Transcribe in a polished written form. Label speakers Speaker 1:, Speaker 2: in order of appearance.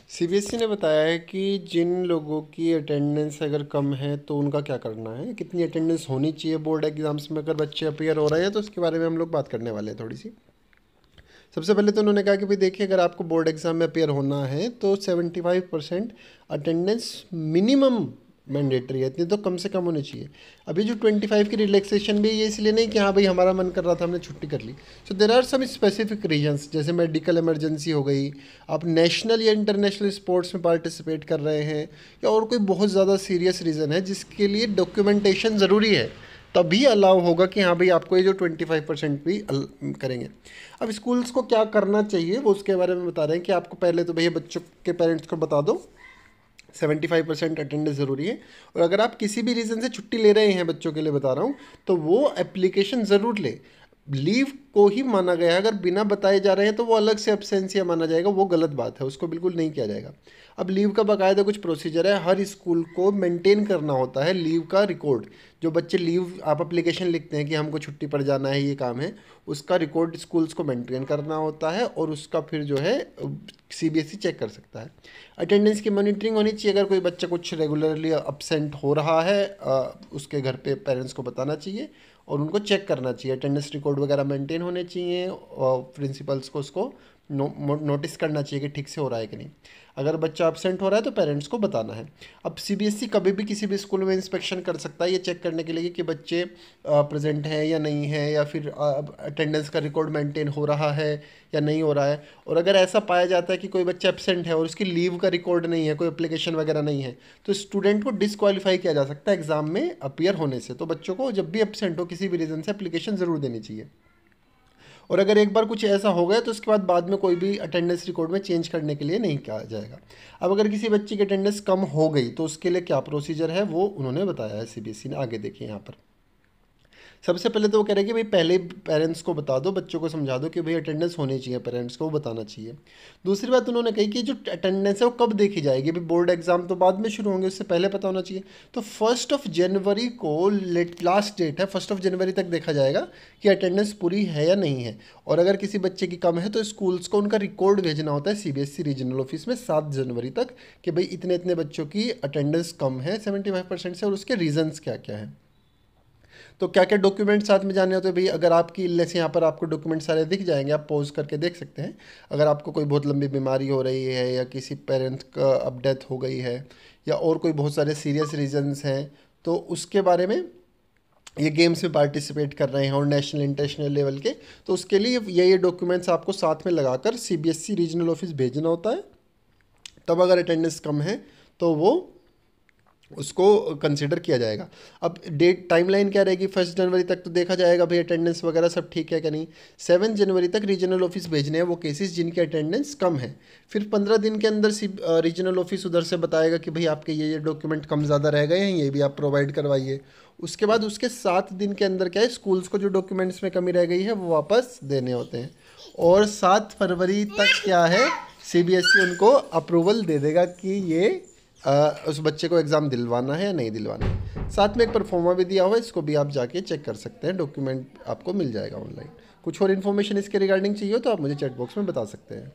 Speaker 1: CBSE ने बताया है कि जिन लोगों की अटेंडेंस अगर कम है तो उनका क्या करना है, कितनी अटेंडेंस होनी चाहिए बोर्ड एग्जाम्स में अगर बच्चे अपीयर हो रहे हैं, तो उसके बारे में हम लोग बात करने वाले हैं थोड़ी सी। सबसे पहले तो उन्होंने कहा कि भाई देखिए, अगर आपको बोर्ड एग्ज़ाम में अपीयर होना है तो 75% अटेंडेंस मिनिमम मैंडेटरी है, इतनी तो कम से कम होनी चाहिए। अभी जो 25 की रिलैक्सेशन भी है, ये इसलिए नहीं कि हाँ भाई हमारा मन कर रहा था हमने छुट्टी कर ली। So there are some specific reasons, जैसे मेडिकल इमरजेंसी हो गई, आप नेशनल या इंटरनेशनल स्पोर्ट्स में पार्टिसिपेट कर रहे हैं, या और कोई बहुत ज़्यादा सीरियस रीज़न है जिसके लिए डॉक्यूमेंटेशन ज़रूरी है, तभी अलाउ होगा कि हाँ भाई आपको ये जो 25% भी करेंगे। अब स्कूल्स को क्या करना चाहिए वो उसके बारे में बता रहे हैं कि आपको पहले तो भैया बच्चों के पेरेंट्स को बता दो 75% अटेंडेंस ज़रूरी है। और अगर आप किसी भी रीज़न से छुट्टी ले रहे हैं, बच्चों के लिए बता रहा हूँ, तो वो एप्लीकेशन ज़रूर ले। लीव को ही माना गया है, अगर बिना बताए जा रहे हैं तो वो अलग से एब्सेंसिया माना जाएगा, वो गलत बात है, उसको बिल्कुल नहीं किया जाएगा। अब लीव का बाकायदा कुछ प्रोसीजर है, हर स्कूल को मेंटेन करना होता है लीव का रिकॉर्ड। जो बच्चे लीव आप एप्लीकेशन लिखते हैं कि हमको छुट्टी पर जाना है, ये काम है, उसका रिकॉर्ड स्कूल्स को मेंटेन करना होता है, और उसका फिर जो है सीबीएसई चेक कर सकता है। अटेंडेंस की मॉनिटरिंग होनी चाहिए, अगर कोई बच्चा कुछ रेगुलरली अपसेंट हो रहा है उसके घर पे पेरेंट्स को बताना चाहिए और उनको चेक करना चाहिए। अटेंडेंस रिकॉर्ड वगैरह मेंटेन होने चाहिए, और प्रिंसिपल्स को उसको नोटिस करना चाहिए कि ठीक से हो रहा है कि नहीं। अगर बच्चा अपसेंट हो रहा है तो पेरेंट्स को बताना है। अब सीबीएसई कभी भी किसी भी स्कूल में इंस्पेक्शन कर सकता है, ये चेक करने के लिए कि बच्चे प्रेजेंट हैं या नहीं है, या फिर अटेंडेंस का रिकॉर्ड मेंटेन हो रहा है या नहीं हो रहा है। और अगर ऐसा पाया जाता है कि कोई बच्चा एब्सेंट है और उसकी लीव का रिकॉर्ड नहीं है, कोई एप्लीकेशन वगैरह नहीं है, तो स्टूडेंट को डिसक्वालीफाई किया जा सकता है एग्ज़ाम में अपीयर होने से। तो बच्चों को जब भी एब्सेंट हो किसी भी रीज़न से, एप्लीकेशन ज़रूर देनी चाहिए। और अगर एक बार कुछ ऐसा हो गया तो उसके बाद में कोई भी अटेंडेंस रिकॉर्ड में चेंज करने के लिए नहीं कहा जाएगा। अब अगर किसी बच्चे की अटेंडेंस कम हो गई तो उसके लिए क्या प्रोसीजर है वो उन्होंने बताया है सीबीएसई ने। आगे देखिए यहाँ पर सबसे पहले तो वो कह रहे हैं कि भाई पहले पेरेंट्स को बता दो, बच्चों को समझा दो कि भाई अटेंडेंस होनी चाहिए, पेरेंट्स को वो बताना चाहिए। दूसरी बात उन्होंने कही कि जो अटेंडेंस है वो कब देखी जाएगी, भाई बोर्ड एग्जाम तो बाद में शुरू होंगे, उससे पहले पता होना चाहिए। तो 1 जनवरी को लास्ट डेट है, 1 जनवरी तक देखा जाएगा कि अटेंडेंस पूरी है या नहीं है। और अगर किसी बच्चे की कम है तो स्कूल्स को उनका रिकॉर्ड भेजना होता है सीबीएसई रीजनल ऑफिस में 7 जनवरी तक, कि भाई इतने इतने बच्चों की अटेंडेंस कम है 75% से, और उसके रीजंस क्या क्या है। तो क्या क्या डॉक्यूमेंट साथ में जाने होते हैं भाई, अगर आपकी इलनेस, यहाँ पर आपको डॉक्यूमेंट सारे दिख जाएंगे, आप पॉज करके देख सकते हैं। अगर आपको कोई बहुत लंबी बीमारी हो रही है, या किसी पेरेंट का अब डेथ हो गई है, या और कोई बहुत सारे सीरियस रीजंस हैं, तो उसके बारे में, ये गेम्स में पार्टिसिपेट कर रहे हैं और नेशनल इंटरनेशनल लेवल के, तो उसके लिए ये डॉक्यूमेंट्स आपको साथ में लगाकर सीबीएसई रीजनल ऑफिस भेजना होता है। तब अगर अटेंडेंस कम है तो वो उसको कंसिडर किया जाएगा। अब डेट टाइमलाइन क्या रहेगी, 1 जनवरी तक तो देखा जाएगा भाई अटेंडेंस वगैरह सब ठीक है क्या नहीं। 7 जनवरी तक रीजनल ऑफिस भेजने हैं वो केसेस जिनकी अटेंडेंस कम है। फिर 15 दिन के अंदर रीजनल ऑफिस उधर से बताएगा कि भाई आपके ये डॉक्यूमेंट कम ज़्यादा रह गए हैं, ये भी आप प्रोवाइड करवाइए। उसके बाद उसके 7 दिन के अंदर क्या है, स्कूल्स को जो डॉक्यूमेंट्स में कमी रह गई है वो वापस देने होते हैं। और 7 फरवरी तक क्या है, सीबीएसई उनको अप्रूवल दे देगा कि ये उस बच्चे को एग्ज़ाम दिलवाना है या नहीं दिलवाना है। साथ में एक परफॉर्मा भी दिया हुआ है, इसको भी आप जाके चेक कर सकते हैं, डॉक्यूमेंट आपको मिल जाएगा ऑनलाइन। कुछ और इन्फॉर्मेशन इसके रिगार्डिंग चाहिए हो तो आप मुझे चैट बॉक्स में बता सकते हैं।